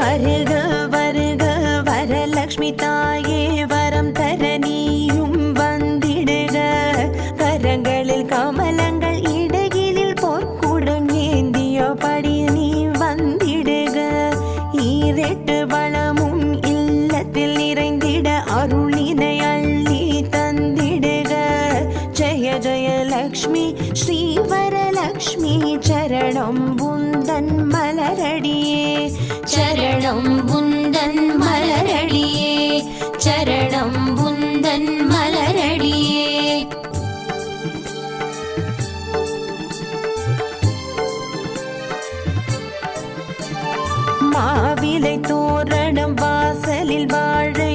வருக வருக வரலக்ஷ்மி தாயே வரம் தர நீயும் வந்திடுக. கரங்களில் கமலங்கள் இடையிலில் பொற்குடம் ஏந்தியபடி நீ வந்திடுக. ஈரெட்டு வளமும் இல்லத்தில் நிறைந்திட அருளினை அள்ளி தந்திடுக. ஜெய ஜெய லக்ஷ்மி ஸ்ரீ வரலக்ஷ்மி சரணம் புந்தன் மலரடியே சரணம் புந்தன் மலரடியே சரணம் புந்தன் மலரடியே. மாவிலை தோரணம் வாசலில் வாழை